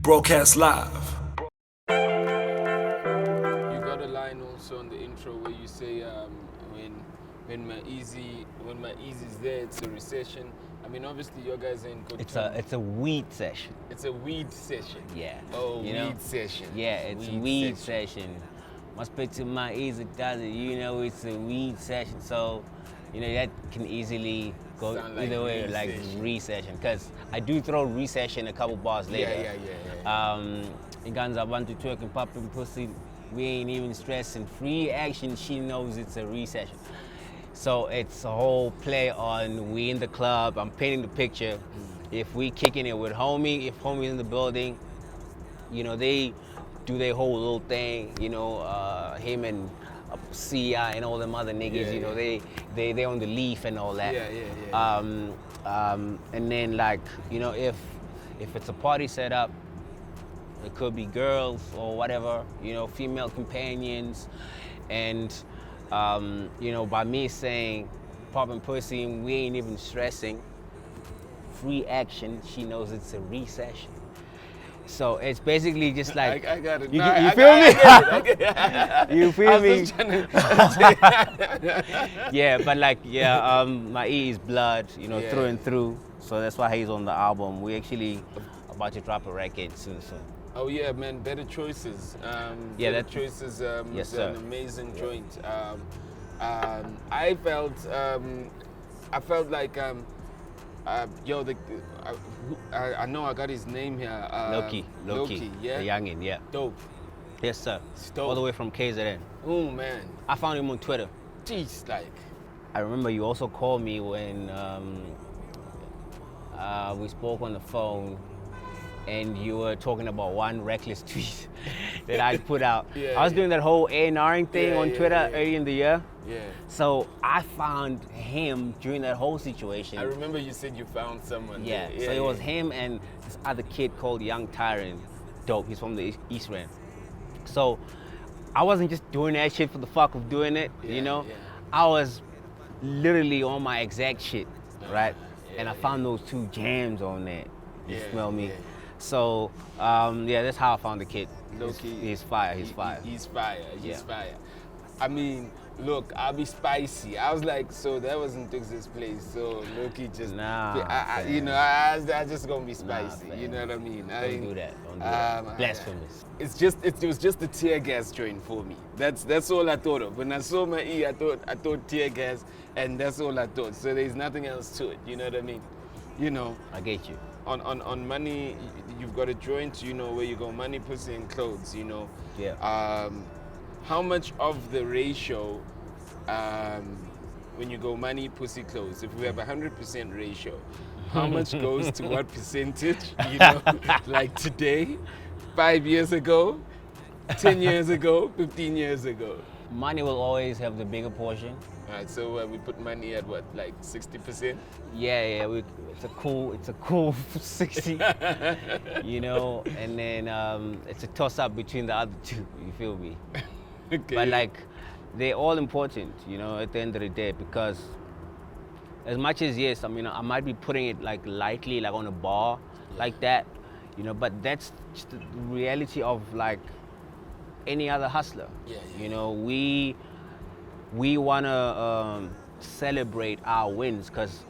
Broadcast live. You got a line also on the intro where you say when my easy's there, it's a recession. I mean, obviously, your guys ain't good. It's a weed session. It's a weed session. Yeah. Oh, you weed know? session. Yeah, it's weed session. Must be to my easy does it. You know, it's a weed session. So, you know, that can easily go Sound like either way, like recession. recession. Because I do throw recession a couple bars later. Yeah. In guns, I want to twerk and pop and pussy. We ain't even stressing. Free action, she knows it's a recession. So it's a whole play on we in the club. I'm painting the picture. If we kicking it with homie, if homie's in the building, you know, they do their whole little thing. You know, him and CI and all them other niggas. You know, they on the leaf and all that. And then like, you know, if it's a party set up, it could be girls or whatever. You know, female companions, and you know, by me saying popping pussy, we ain't even stressing. Free action, she knows it's a recession. So it's basically just like I got it. You, No, you I feel me? I get it. You feel I was me? just trying to Yeah, but like my E is blood, you know, through and through. So that's why he's on the album. We actually about to drop a record soon. Oh yeah, man! Better Choices. Better Choices yes, is an amazing joint. I felt like I know I got his name here. Loki, yeah. the youngin, yeah. Dope. Yes, sir. Dope. All the way from KZN. Oh man. I found him on Twitter. Jeez, like. I remember you also called me when we spoke on the phone, and you were talking about one reckless tweet that I put out. I was doing that whole A&Ring thing on Twitter early in the year. Yeah. So I found him during that whole situation. I remember you said you found someone. Yeah. So it was him and this other kid called Young Tyrant. Dope. He's from the East Rand. So I wasn't just doing that shit for the fuck of doing it, you know? Yeah. I was literally on my exact shit, right? And I found those two jams on there. You smell me? Yeah. So, that's how I found the kid. He's fire. He's fire. He's fire. I mean, look, I'll be spicy. I was like, so that wasn't Dix's place. So Loki just, you know, I just gonna be spicy. You know what I mean? Don't do that. Blasphemous. It was just a tear gas joint for me. That's all I thought of. When I saw my E, I thought tear gas, and that's all I thought. So there's nothing else to it. You know what I mean? You know. I get you. On money, you've got a joint, you know, where you go money, pussy, and clothes, you know. Yeah. How much of the ratio, when you go money, pussy, clothes, if we have 100% ratio, how much goes to what percentage, you know, like today, 5 years ago, 10 years ago, 15 years ago? Money will always have the bigger portion. All right, so we put money at what, like 60%? Yeah, it's a cool 60, you know, and then it's a toss-up between the other two, you feel me? Okay. But like, they're all important, you know, at the end of the day, because as much as, yes, I mean, I might be putting it like lightly, like on a bar, like that, you know, but that's just the reality of like any other hustler. You know, we want to celebrate our wins, because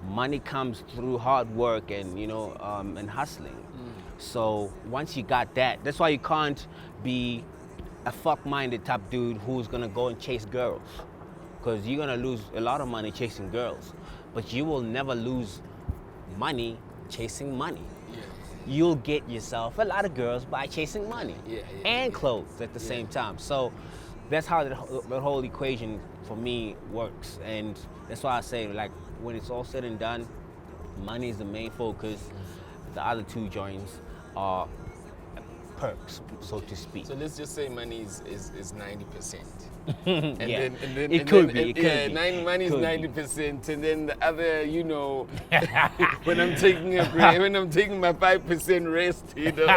money comes through hard work and, you know, and hustling. So once you got that, that's why you can't be a fuck-minded type dude who's gonna go and chase girls, because you're gonna lose a lot of money chasing girls, but you will never lose money chasing money. You'll get yourself a lot of girls by chasing money and clothes at the same time. So that's how the whole equation for me works, and that's why I say, like, when it's all said and done, money is the main focus. The other two joints are perks, so to speak. So let's just say money is 90%. It could be. Money is 90%, and then the other, you know, when I'm taking a break, when I'm taking my 5% rest, you know.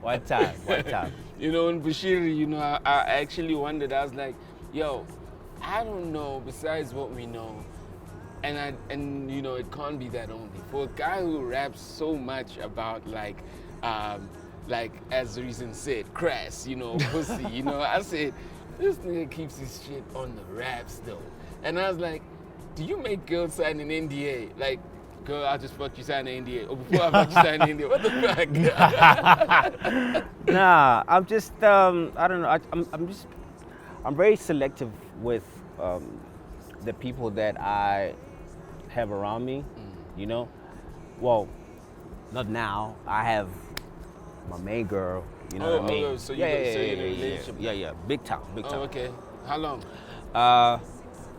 One time. You know, in Bushiri, you know, I actually wondered. I was like, yo, I don't know. Besides what we know, and you know, it can't be that only. For a guy who raps so much about like like as Reason said, crass, you know, pussy, you know. I said, this nigga keeps his shit on the raps though. And I was like, do you make girls sign an NDA? Like, girl, I just fucked you sign an NDA. Or before I fucked you sign an NDA. What the fuck? Nah, I'm just, I don't know. I'm very selective with the people that I have around me, you know? Well, not now. I have my main girl, you know what I mean? So you're in a relationship? Yeah, big time. Oh, okay. How long?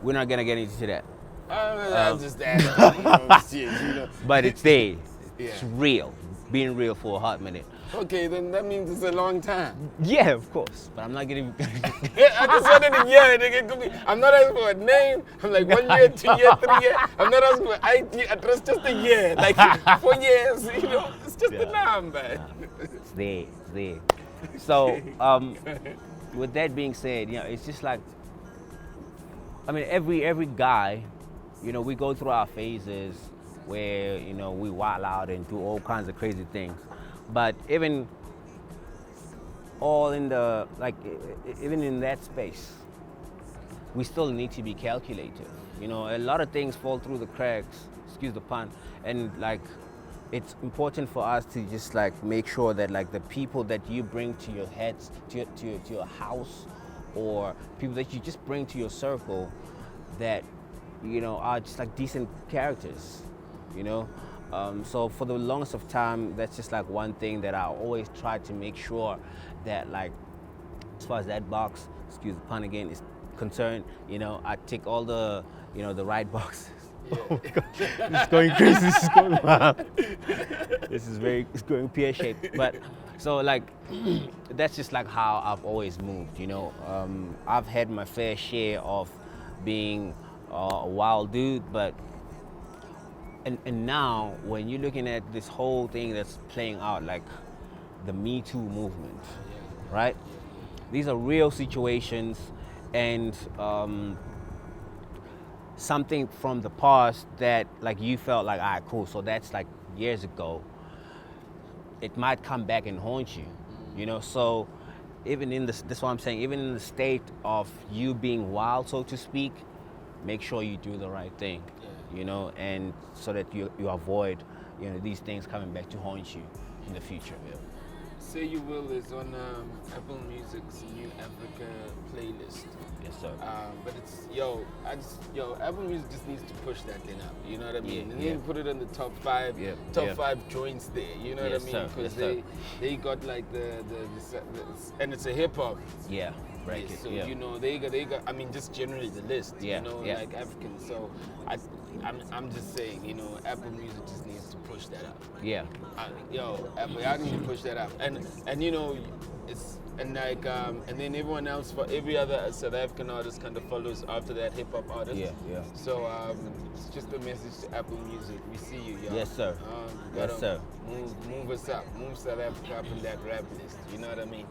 We're not gonna get into that. I'm just asking, you know, shit, you know. But it's there. Yeah. It's real. Being real for a hot minute. Okay, then that means it's a long time. Yeah, of course. But I'm not gonna. I just wanted a year, nigga. It could be, I'm not asking for a name. I'm like 1 year, 2 year, 3 year. I'm not asking for ID address, just a year. Like 4 years, you know. It's just a number. It's there. It's there. So, with that being said, you know, it's just like, I mean, every guy, you know, we go through our phases where, you know, we wild out and do all kinds of crazy things. But even all in the, like, even in that space, we still need to be calculated. You know, a lot of things fall through the cracks, excuse the pun, and like, it's important for us to just like make sure that like the people that you bring to your heads, to your house, or people that you just bring to your circle that, you know, are just like decent characters, you know? So for the longest of time, that's just like one thing that I always try to make sure that like, as far as that box, excuse the pun again, is concerned, you know, I tick all the, you know, the right boxes. Yeah. Oh my God, it's going crazy, this is going wild. It's going pear-shaped. But, so like, that's just like how I've always moved, you know. I've had my fair share of being a wild dude, but, and now, when you're looking at this whole thing that's playing out, like the Me Too movement, right? These are real situations, and something from the past that like you felt like, all right, cool, so that's like years ago. It might come back and haunt you, you know? So even in this, that's what I'm saying, even in the state of you being wild, so to speak, make sure you do the right thing, you know, and so that you avoid, you know, these things coming back to haunt you in the future. Yeah. Say You Will is on Apple Music's New Africa playlist. Yes, sir. But it's, Apple Music just needs to push that thing up. You know what I mean? And then put it in the top five joints there. You know what I mean? Because they got like the and it's a hip hop. Yeah. Right. So you know they got. I mean, just generally the list. You know, like African. So I'm just saying, you know, Apple Music just needs to push that up. Yeah. Apple, I need to push that up. And you know, it's and like and then everyone else, for every other South African artist kind of follows after that hip hop artist. Yeah. So it's just a message to Apple Music. We see you, y'all. Yes, sir. Yes, sir. Move us up. Move South Africa up in that rap list. You know what I mean?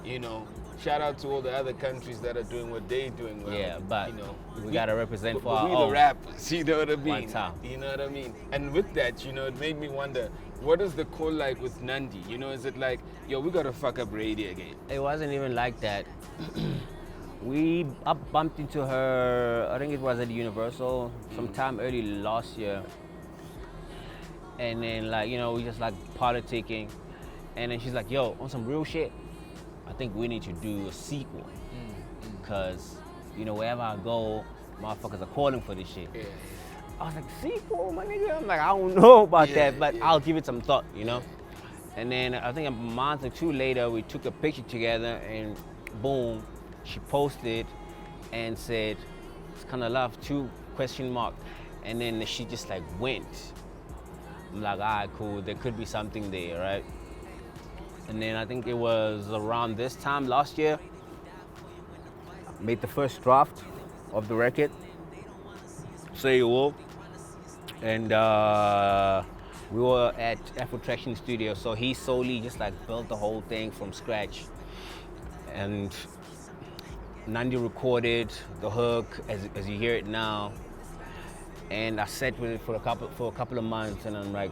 You know, shout out to all the other countries that are doing what they're doing well. Yeah, but you know, we gotta represent for our own. We the rappers, you know what I mean? One time. You know what I mean? And with that, you know, it made me wonder, what is the call like with Nandi? You know, is it like, yo, we gotta fuck up radio again? It wasn't even like that. We bumped into her, I think it was at Universal, sometime early last year. And then like, you know, we just like politicking. And then she's like, yo, on some real shit, I think we need to do a sequel. Because, you know, wherever I go, motherfuckers are calling for this shit. Yeah. I was like, sequel, my nigga? I'm like, I don't know about that, but I'll give it some thought, you know? And then I think a month or two later, we took a picture together and boom, she posted and said, Skhanda Love, 2 question mark. And then she just like went. I'm like, all right, cool, there could be something there, right? And then I think it was around this time last year, I made the first draft of the record, Say You Will. And we were at Afro Traction Studio, so he solely just like built the whole thing from scratch. And Nandi recorded the hook as you hear it now. And I sat with it for a couple of months, and I'm like,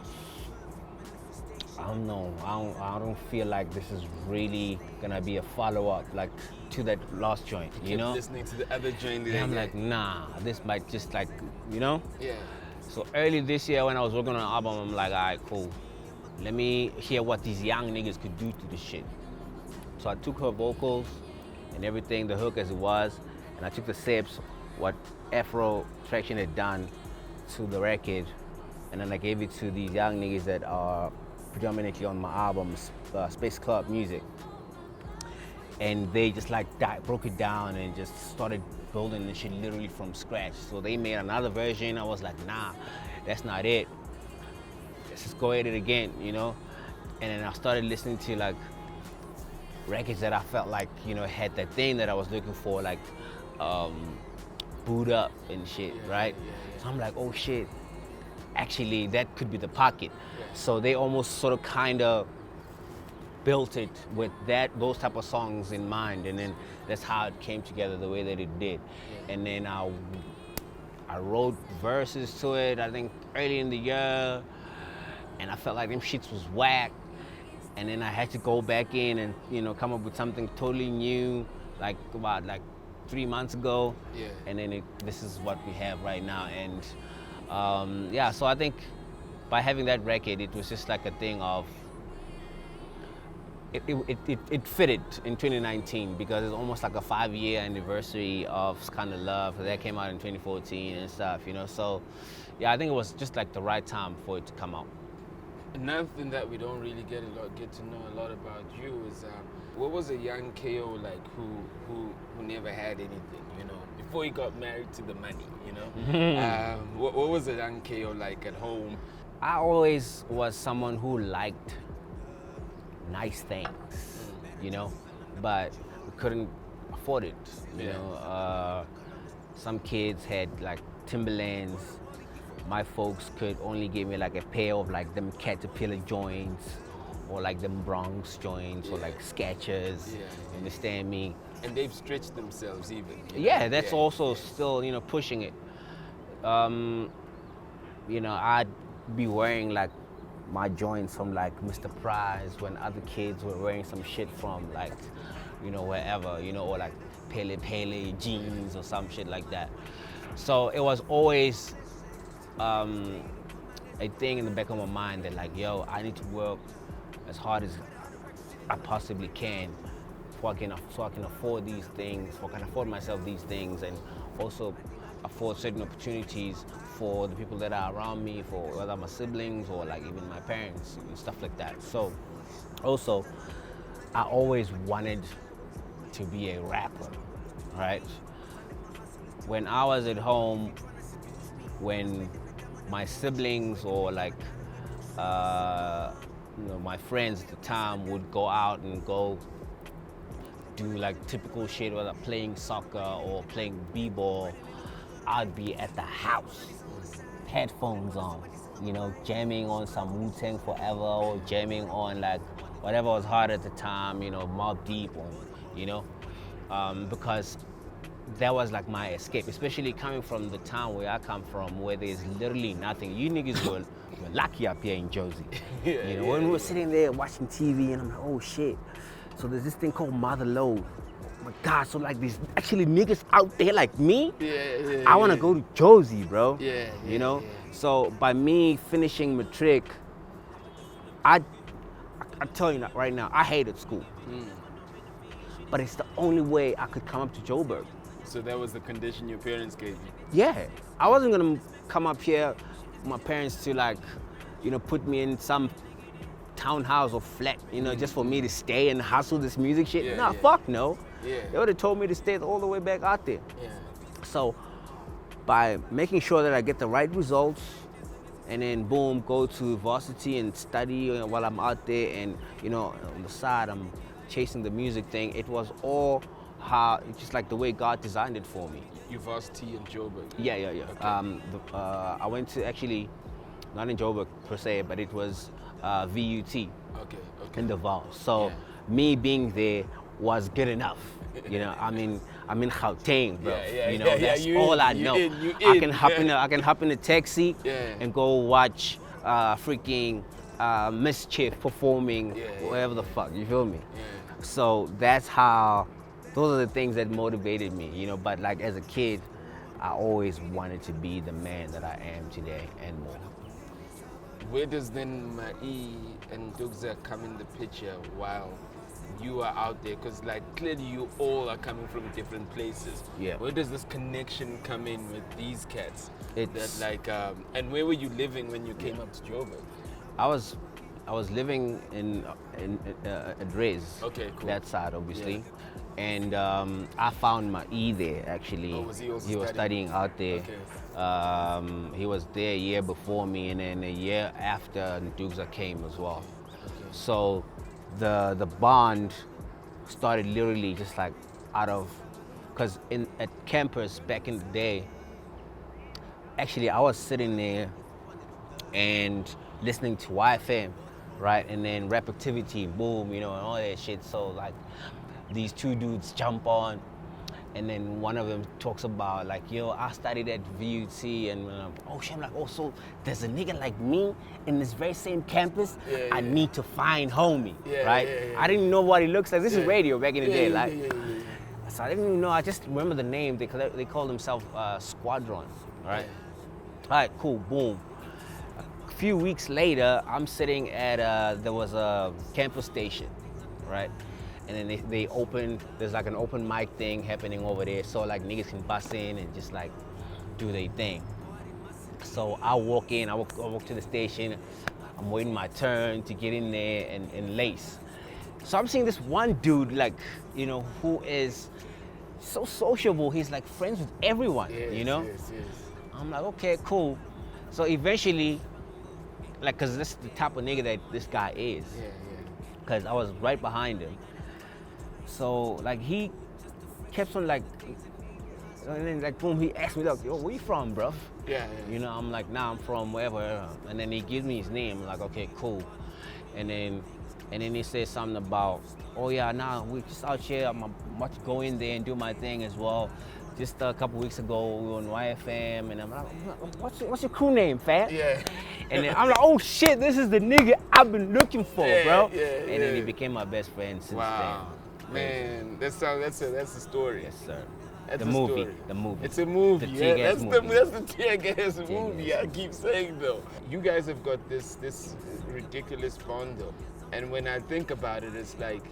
I don't know. I don't feel like this is really gonna be a follow-up like to that last joint, you know? Listening to the other joint. And I'm like, nah, this might just like, you know? Yeah. So early this year when I was working on an album, I'm like, all right, cool. Let me hear what these young niggas could do to this shit. So I took her vocals and everything, the hook as it was, and I took the sips, what Afro Traction had done to the record, and then I gave it to these young niggas that are predominantly on my album, Space Club Music. And they just like broke it down and just started building the shit literally from scratch. So they made another version. I was like, nah, that's not it. Let's just go at it again, you know? And then I started listening to like records that I felt like, you know, had that thing that I was looking for, like Boot Up and shit, right? So I'm like, oh shit, actually that could be the pocket. So they almost sort of kind of built it with those type of songs in mind, and then that's how it came together the way that it did. And then I wrote verses to it, I think early in the year, and I felt like them shits was whack. And then I had to go back in and, you know, come up with something totally new, like about 3 months ago. Yeah. And then this is what we have right now. And yeah, so I think by having that record, it was just like a thing of, it fitted in 2019 because it's almost like a 5-year anniversary of Skhanda Love. That came out in 2014 and stuff, you know. So yeah, I think it was just like the right time for it to come out. Another thing that we don't really get to know a lot about you is what was a young K.O like who never had anything, you know, before he got married to the money, you know? What was a young K.O like at home? I always was someone who liked nice things, you know, but we couldn't afford it, you know. Some kids had like Timberlands. My folks could only give me like a pair of like them Caterpillar joints or like them Bronx joints or like Skechers, you understand me? And they've stretched themselves even. Yeah, that's also still, you know, pushing it. You know, I'd be wearing like my joints from like Mr. Price when other kids were wearing some shit from like, you know, wherever, you know, or like Pele Pele jeans or some shit like that. So it was always a thing in the back of my mind that like, yo, I need to work as hard as I possibly can so I can afford these things, so I can afford myself these things, and also afford certain opportunities for the people that are around me, for whether my siblings or like even my parents and stuff like that. So also, I always wanted to be a rapper, right? When I was at home, when my siblings or like you know, my friends at the time would go out and go do like typical shit, whether playing soccer or playing b-ball, I'd be at the house, headphones on, you know, jamming on some Wu-Tang Forever or jamming on like whatever was hard at the time, you know, Mobb Deep, or, you know, because that was like my escape, especially coming from the town where I come from, where there's literally nothing. You niggas were lucky up here in Jersey. You know, when we were sitting there watching TV, and I'm like, oh shit. So there's this thing called Mother Lode. Oh my God, so like there's actually niggas out there like me? I wanna go to Jersey, bro. You know? So by me finishing matric, I tell you right now, I hated school. But it's the only way I could come up to Joburg. So that was the condition your parents gave you? Yeah, I wasn't gonna come up here with my parents to like, you know, put me in some townhouse or flat, you know, just for me to stay and hustle this music shit. Fuck no. They would have told me to stay all the way back out there. So by making sure that I get the right results and then boom, go to varsity and study while I'm out there, and you know, on the side I'm chasing the music thing, it was all just like the way God designed it for me. You varsity in Joburg? Yeah. Okay. I went to, actually, not in Joburg per se, but it was VUT in the Val. So me being there was good enough. You know, I'm in Gauteng, bro. You know, that's all I know. I can hop in a taxi and go watch freaking mischief, performing, Yeah, whatever the fuck. You feel me? Yeah. So that's how. Those are the things that motivated me, you know. But like as a kid, I always wanted to be the man that I am today and more. Where does then Mai and Dugza come in the picture while you are out there? Because like clearly you all are coming from different places. Yeah. Where does this connection come in with these cats? It's- That like, and where were you living when you came up to Joburg? I was living in at Rez, Okay, cool. that side obviously, and I found my there actually. Oh, was he also was studying? studying out there. Okay. He was there a year before me, and then a year after Dugza came as well. Okay. So the bond started literally just like out of, because at campus back in the day, actually I was sitting there and listening to YFM, right? And then rap activity, boom, you know, and all that shit. So like these two dudes jump on, and then one of them talks about like, yo, I studied at VUT, and oh shit, I'm like, oh, so there's a nigga like me in this very same campus. Yeah, I yeah. need to find homie, Yeah, right? yeah, yeah. I didn't know what he looks like. This is Yeah. radio back in the day, like. yeah. So I didn't even know. I just remember the name. They call themselves Squadron, right? All right, cool, boom. A few weeks later, I'm sitting at there was a campus station, right? And then they opened. There's like an open mic thing happening over there, so like niggas can bust in and just like do their thing. So I walk in. I walk to the station. I'm waiting my turn to get in there and lace. So I'm seeing this one dude, like, you know, who is so sociable. He's like friends with everyone, you know? Yes. I'm like, okay, cool. So eventually, like, cause this is the type of nigga that this guy is. Yeah. Cause I was right behind him. So like he kept on like, and then like boom, he asked me like, yo, where you from, bro? Yeah. You know, I'm like, nah, I'm from wherever. And then he gives me his name. I'm like, okay, cool. And then he says something about, oh yeah, nah, we just out here. I'm about to go in there and do my thing as well. Just a couple weeks ago, we were on YFM, and I'm like, what's your crew name, fat? Yeah. And then I'm like, oh shit, this is the nigga I've been looking for, bro. Yeah, and then he became my best friend since Wow. then. Man, that's a story. Yes, sir. That's The a movie. story. The movie. It's a movie. The Yeah, tear-gas that's movie. the tear gas movie. I keep saying though. You guys have got this ridiculous bond though, and when I think about it, it's like.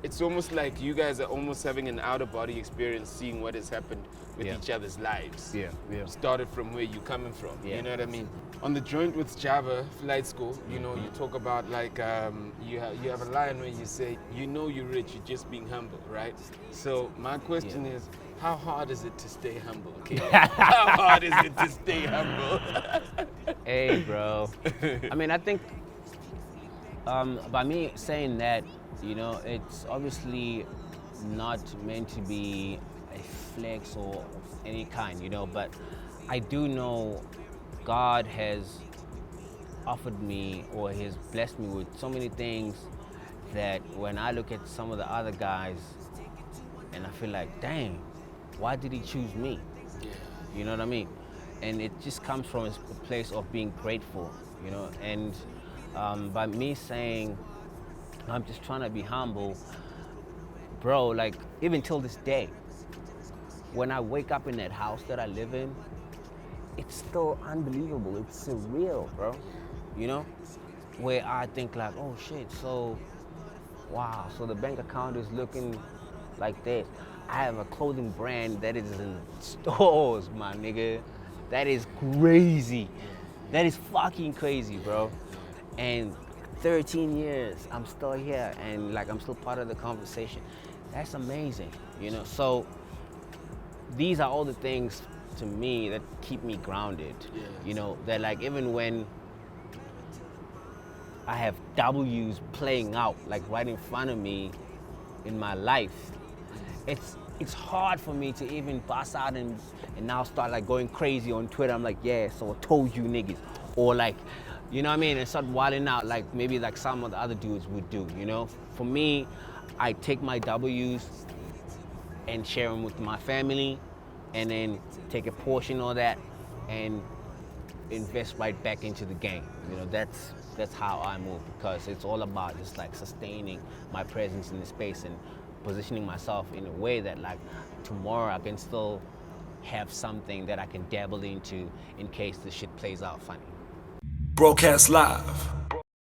It's almost like you guys are almost having an out-of-body experience, seeing what has happened with Yeah. each other's lives. Yeah. Started from where you're coming from. Yeah. You know what I mean? On the joint with Java Flight School, you know, you talk about like you have a line where you say, you know you're rich, you're just being humble, right? So my question is, how hard is it to stay humble? Okay? How hard is it to stay humble? Hey, bro. I mean, I think by me saying that, you know, it's obviously not meant to be a flex or of any kind, you know, but I do know God has offered me or has blessed me with so many things that when I look at some of the other guys and I feel like, dang, why did he choose me? You know what I mean? And it just comes from a place of being grateful, you know, and by me saying, I'm just trying to be humble, bro, like even till this day, when I wake up in that house that I live in, it's still unbelievable. It's surreal, bro. You know? Where I think like, oh shit, so wow, so the bank account is looking like this. I have a clothing brand that is in stores, my nigga. That is crazy. That is fucking crazy, bro. And 13 years, I'm still here and like I'm still part of the conversation. That's amazing, you know? So these are all the things to me that keep me grounded, you know, that like even when I have W's playing out like right in front of me in my life, it's hard for me to even bust out and now start like going crazy on Twitter. I'm like, yeah, so I told you niggas. Or like, you know what I mean? And start wilding out like maybe like some of the other dudes would do, you know? For me, I take my W's and share them with my family and then take a portion of that and invest right back into the game. You know, that's how I move, because it's all about just like sustaining my presence in the space and positioning myself in a way that like tomorrow I can still have something that I can dabble into in case the shit plays out funny. Broadcast live